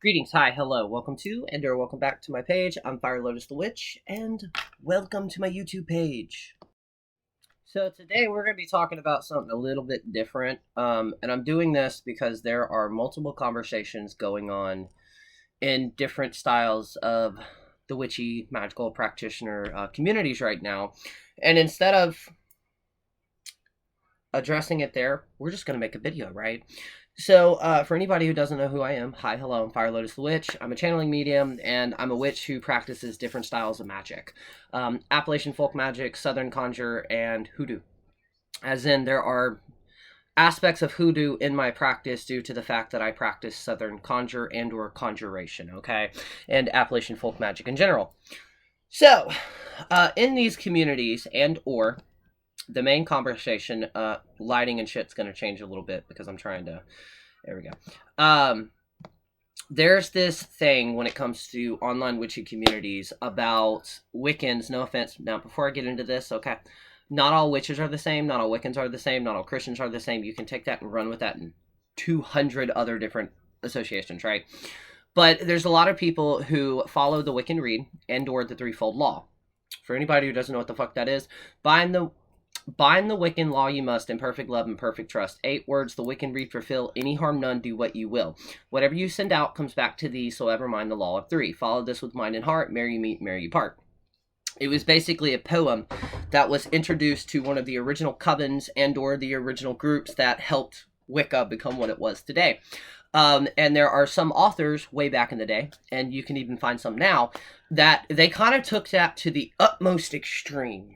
Greetings, hi, hello, welcome to, and/or welcome back to my page. I'm Fire Lotus the Witch, and welcome to my YouTube page. So today we're going to be talking about something a little bit different, and I'm doing this because there are multiple conversations going on in different styles of the witchy magical practitioner communities right now, and instead of addressing it there, we're just going to make a video, right? So, for anybody who doesn't know who I am, hi, hello, I'm Fire Lotus the Witch. I'm a channeling medium, and I'm a witch who practices different styles of magic. Appalachian folk magic, southern conjure, and hoodoo. As in, there are aspects of hoodoo in my practice due to the fact that I practice southern conjure and or conjuration, okay? And Appalachian folk magic in general. So, in these communities and or the main conversation, lighting and shit's gonna change a little bit because I'm trying to, there we go. There's this thing when it comes to online witchy communities about Wiccans, no offense, now before I get into this, okay, not all witches are the same, not all Wiccans are the same, not all Christians are the same, you can take that and run with that in 200 other different associations, right? But there's a lot of people who follow the Wiccan Rede and or the threefold law. For anybody who doesn't know what the fuck that is, bind the Wiccan law you must in perfect love and perfect trust. 8 words, the Wiccan Rede fulfill, any harm none, do what you will. Whatever you send out comes back to thee, so ever mind the law of 3. Follow this with mind and heart, merry you meet, merry you part. It was basically a poem that was introduced to one of the original covens and or the original groups that helped Wicca become what it was today. And there are some authors way back in the day, and you can even find some now, that they kind of took that to the utmost extreme.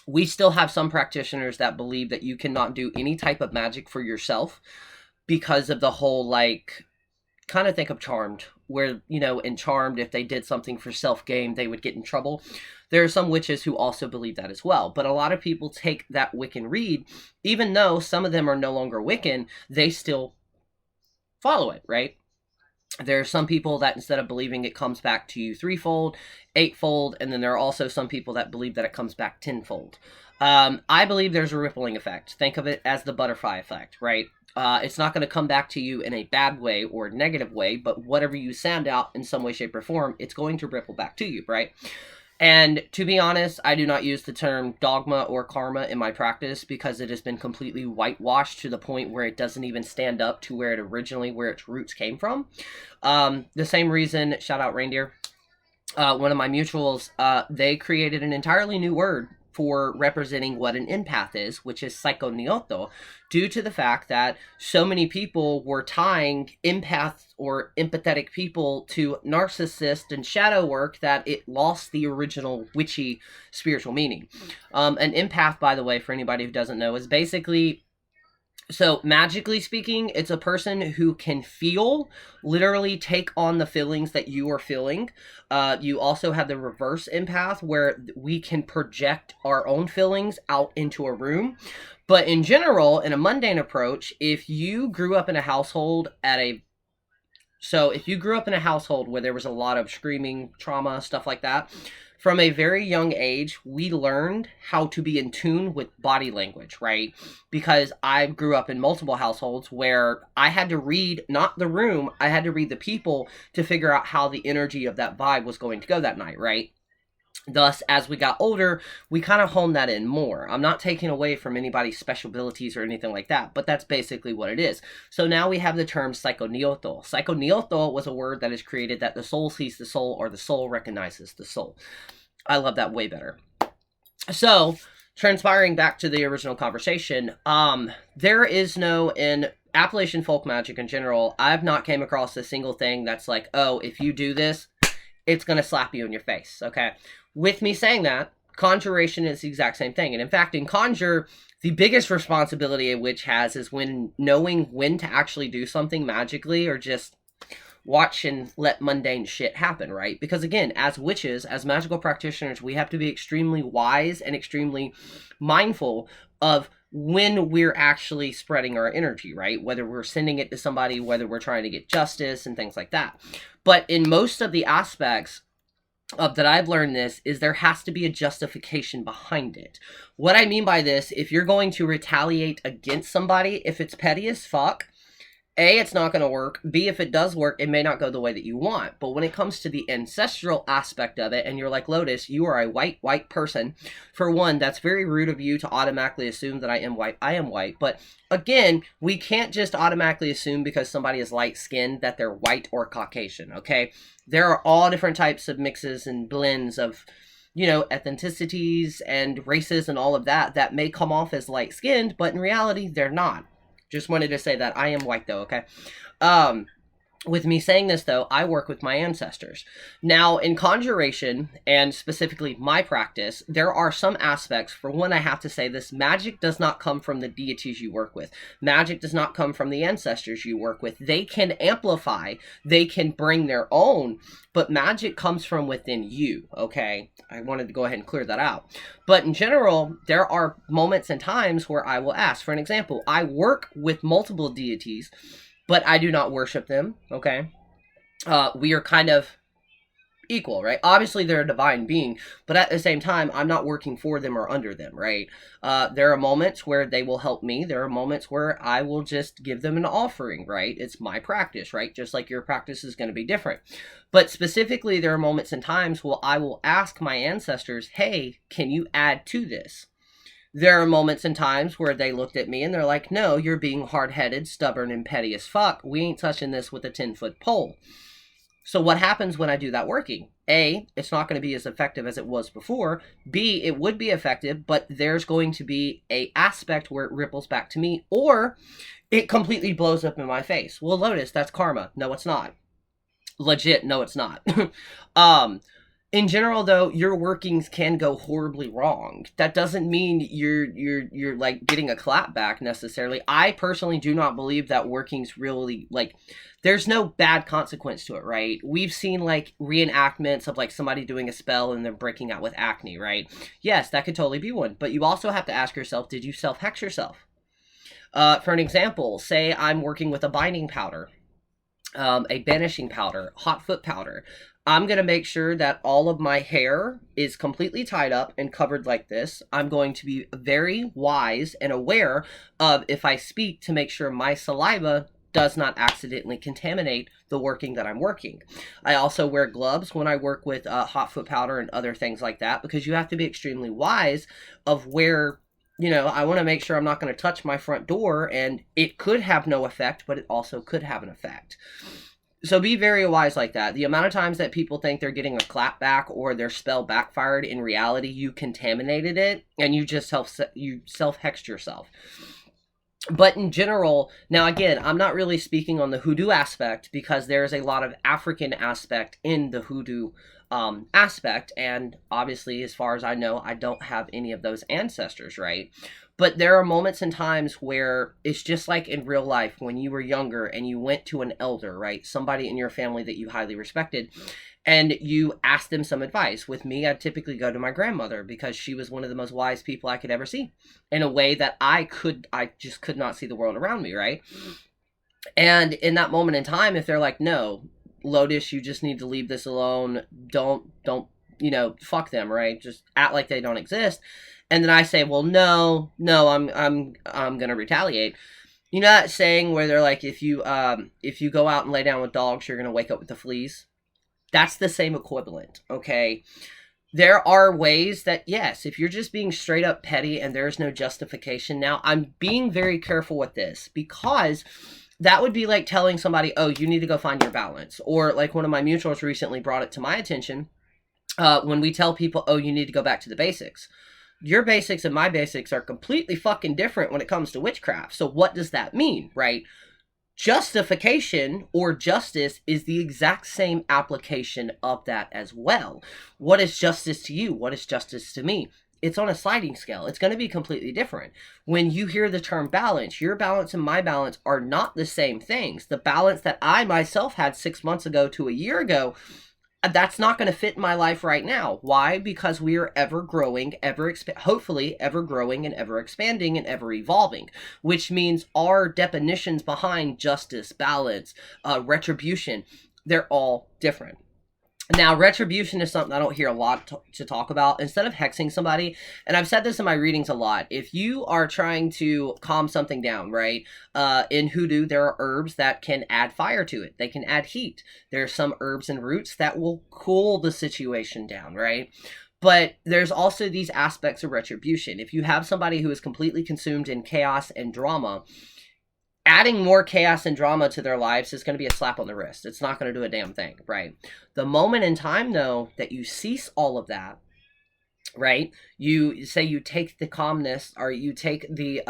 We still have some practitioners that believe that you cannot do any type of magic for yourself because of the whole, like, kind of think of Charmed, where, you know, in Charmed, if they did something for self-gain, they would get in trouble. There are some witches who also believe that as well. But a lot of people take that Wiccan Rede, even though some of them are no longer Wiccan, they still follow it, right? There are some people that instead of believing it comes back to you threefold, eightfold, and then there are also some people that believe that it comes back tenfold. I believe there's a rippling effect. Think of it as the butterfly effect, right? It's not going to come back to you in a bad way or a negative way, but whatever you send out in some way, shape, or form, it's going to ripple back to you, right? And to be honest, I do not use the term dogma or karma in my practice because it has been completely whitewashed to the point where it doesn't even stand up to where its roots came from. The same reason, shout out reindeer, one of my mutuals, they created an entirely new word for representing what an empath is, which is psychonioto, due to the fact that so many people were tying empath or empathetic people to narcissist and shadow work that it lost the original witchy spiritual meaning. An empath, by the way, for anybody who doesn't know, is basically, so magically speaking, it's a person who can feel, literally take on the feelings that you are feeling. You also have the reverse empath where we can project our own feelings out into a room. But in general, in a mundane approach, if you grew up in a household if you grew up in a household where there was a lot of screaming, trauma, stuff like that, from a very young age, we learned how to be in tune with body language, right? Because I grew up in multiple households where I had to read, not the room, I had to read the people to figure out how the energy of that vibe was going to go that night, right? Thus, as we got older, we kind of honed that in more. I'm not taking away from anybody's special abilities or anything like that, but that's basically what it is. So now we have the term psychonioto. Psychonioto was a word that is created that the soul sees the soul or the soul recognizes the soul. I love that way better. So, transpiring back to the original conversation, there is no, in Appalachian folk magic in general, I've not came across a single thing that's like, oh, if you do this, it's going to slap you in your face, okay? With me saying that, conjuration is the exact same thing. And in fact, in conjure, the biggest responsibility a witch has is when knowing when to actually do something magically or just watch and let mundane shit happen, right? Because again, as witches, as magical practitioners, we have to be extremely wise and extremely mindful of when we're actually spreading our energy, right? Whether we're sending it to somebody, whether we're trying to get justice and things like that. But in most of the aspects of that I've learned this is there has to be a justification behind it. What I mean by this, if you're going to retaliate against somebody, if it's petty as fuck, A, it's not going to work. B, if it does work, it may not go the way that you want. But when it comes to the ancestral aspect of it, and you're like, Lotus, you are a white person. For one, that's very rude of you to automatically assume that I am white. I am white. But again, we can't just automatically assume because somebody is light-skinned that they're white or Caucasian, okay? There are all different types of mixes and blends of, you know, ethnicities and races and all of that that may come off as light-skinned, but in reality, they're not. Just wanted to say that. I am white, though, okay? With me saying this, though, I work with my ancestors. Now, in conjuration, and specifically my practice, there are some aspects. For one, I have to say this. Magic does not come from the deities you work with. Magic does not come from the ancestors you work with. They can amplify. They can bring their own. But magic comes from within you, okay? I wanted to go ahead and clear that out. But in general, there are moments and times where I will ask. For an example, I work with multiple deities, but I do not worship them, okay? We are kind of equal, right? Obviously, they're a divine being, but at the same time, I'm not working for them or under them, right? There are moments where they will help me. There are moments where I will just give them an offering, right? It's my practice, right? Just like your practice is going to be different. But specifically, there are moments and times where I will ask my ancestors, hey, can you add to this? There are moments and times where they looked at me and they're like, no, you're being hard-headed, stubborn, and petty as fuck. We ain't touching this with a 10-foot pole. So what happens when I do that working? A, it's not going to be as effective as it was before. B, it would be effective, but there's going to be a aspect where it ripples back to me, or it completely blows up in my face. Well, Lotus, that's karma. No, it's not. Legit, no, it's not. In general, though, your workings can go horribly wrong. That doesn't mean you're like getting a clap back necessarily. I personally do not believe that workings really, like, there's no bad consequence to it, right? We've seen like reenactments of like somebody doing a spell and then breaking out with acne, right? Yes, that could totally be one. But you also have to ask yourself, did you self-hex yourself? For an example, say I'm working with a binding powder, a banishing powder, hot foot powder. I'm going to make sure that all of my hair is completely tied up and covered like this. I'm going to be very wise and aware of if I speak to make sure my saliva does not accidentally contaminate the working that I'm working. I also wear gloves when I work with hot foot powder and other things like that, because you have to be extremely wise of where, you know, I want to make sure I'm not going to touch my front door, and it could have no effect, but it also could have an effect. So be very wise like that. The amount of times that people think they're getting a clap back or their spell backfired, in reality, you contaminated it and you just self-hexed yourself. But in general, now again, I'm not really speaking on the hoodoo aspect because there's a lot of African aspect in the hoodoo aspect. And obviously, as far as I know, I don't have any of those ancestors, right? But there are moments and times where it's just like in real life when you were younger and you went to an elder, right? Somebody in your family that you highly respected, and you asked them some advice. With me, I'd typically go to my grandmother because she was one of the most wise people I could ever see in a way that I just could not see the world around me, right? And in that moment in time, if they're like, no, Lotus, you just need to leave this alone. Don't, you know, fuck them, right? Just act like they don't exist. And then I say, well, no, I'm gonna retaliate. You know that saying where they're like, if you go out and lay down with dogs, you're gonna wake up with the fleas? That's the same equivalent, okay? There are ways that, yes, if you're just being straight up petty and there's no justification. Now, I'm being very careful with this because that would be like telling somebody, oh, you need to go find your balance. Or like one of my mutuals recently brought it to my attention when we tell people, oh, you need to go back to the basics. Your basics and my basics are completely fucking different when it comes to witchcraft. So what does that mean, right? Justification or justice is the exact same application of that as well. What is justice to you? What is justice to me? It's on a sliding scale. It's going to be completely different. When you hear the term balance, your balance and my balance are not the same things. The balance that I myself had 6 months ago to a year ago, that's not going to fit in my life right now. Why? Because we are ever growing, hopefully ever growing and ever expanding and ever evolving, which means our definitions behind justice, balance, retribution, they're all different. Now, retribution is something I don't hear a lot to talk about. Instead of hexing somebody, and I've said this in my readings a lot, if you are trying to calm something down, right, in hoodoo, there are herbs that can add fire to it. They can add heat. There are some herbs and roots that will cool the situation down, right? But there's also these aspects of retribution. If you have somebody who is completely consumed in chaos and drama, adding more chaos and drama to their lives is going to be a slap on the wrist. It's not going to do a damn thing, right? The moment in time, though, that you cease all of that, right? You say you take the calmness, or you take the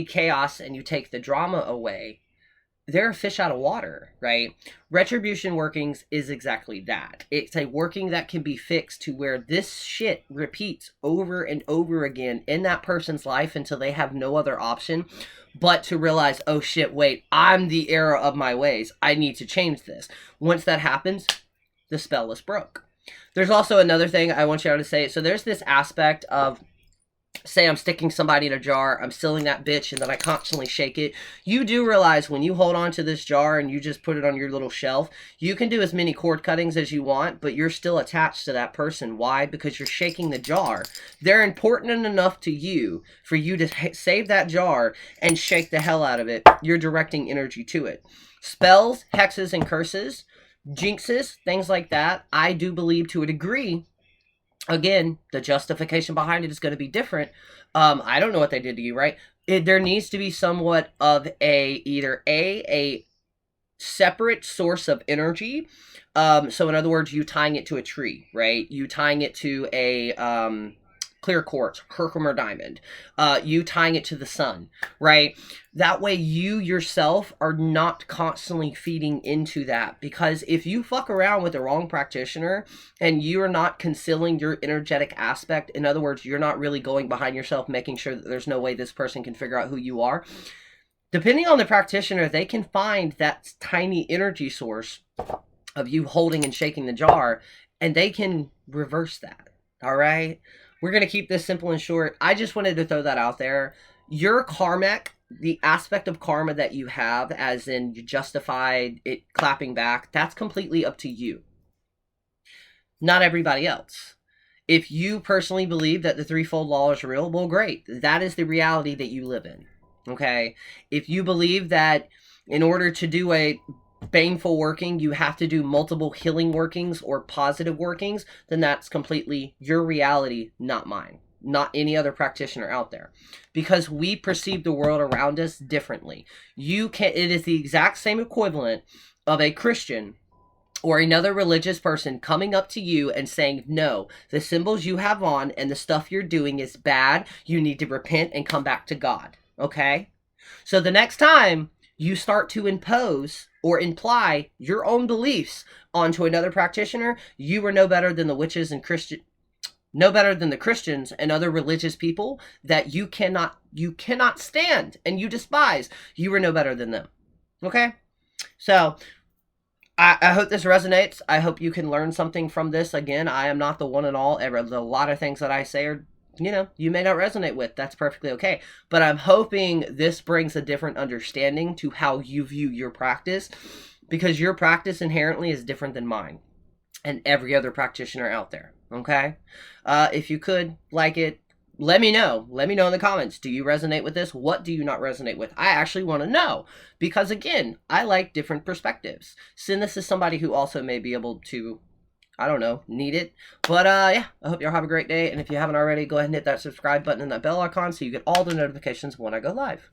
chaos and you take the drama away, they're a fish out of water, right? Retribution workings is exactly that. It's a working that can be fixed to where this shit repeats over and over again in that person's life until they have no other option but to realize, oh shit, wait, I'm the error of my ways. I need to change this. Once that happens, the spell is broke. There's also another thing I want you all to say. So there's this aspect of, say I'm sticking somebody in a jar, I'm sealing that bitch, and then I constantly shake it. You do realize when you hold on to this jar and you just put it on your little shelf, you can do as many cord cuttings as you want, but you're still attached to that person. Why? Because you're shaking the jar. They're important enough to you for you to save that jar and shake the hell out of it. You're directing energy to it. Spells, hexes, and curses, jinxes, things like that, I do believe to a degree. Again, the justification behind it is going to be different. I don't know what they did to you, right? There needs to be somewhat of either a separate source of energy. So in other words, you tying it to a tree, right? You tying it to a clear quartz, Herkimer diamond. You tying it to the sun, right? That way you yourself are not constantly feeding into that. Because if you fuck around with the wrong practitioner and you're not concealing your energetic aspect, in other words, you're not really going behind yourself, making sure that there's no way this person can figure out who you are. Depending on the practitioner, they can find that tiny energy source of you holding and shaking the jar, and they can reverse that, all right? We're going to keep this simple and short. I just wanted to throw that out there. Your karmic, the aspect of karma that you have, as in you justified it clapping back, that's completely up to you. Not everybody else. If you personally believe that the threefold law is real, well, great. That is the reality that you live in, okay? If you believe that in order to do a baneful working, you have to do multiple healing workings or positive workings, then that's completely your reality, not mine, not any other practitioner out there, because we perceive the world around us differently. It is the exact same equivalent of a Christian or another religious person coming up to you and saying, no, the symbols you have on and the stuff you're doing is bad. You need to repent and come back to God. Okay? So the next time you start to impose or imply your own beliefs onto another practitioner, you are no better than the witches and no better than the Christians and other religious people that you cannot stand and you despise. You are no better than them. Okay? So I hope this resonates. I hope you can learn something from this. Again, I am not the one and all ever. A lot of things that I say are, you may not resonate with. That's perfectly okay. But I'm hoping this brings a different understanding to how you view your practice, because your practice inherently is different than mine and every other practitioner out there. Okay? If you could like it, let me know. Let me know in the comments. Do you resonate with this? What do you not resonate with? I actually want to know, because again, I like different perspectives. Since this is somebody who also may be able to, I don't know, need it. But yeah, I hope y'all have a great day. And if you haven't already, go ahead and hit that subscribe button and that bell icon so you get all the notifications when I go live.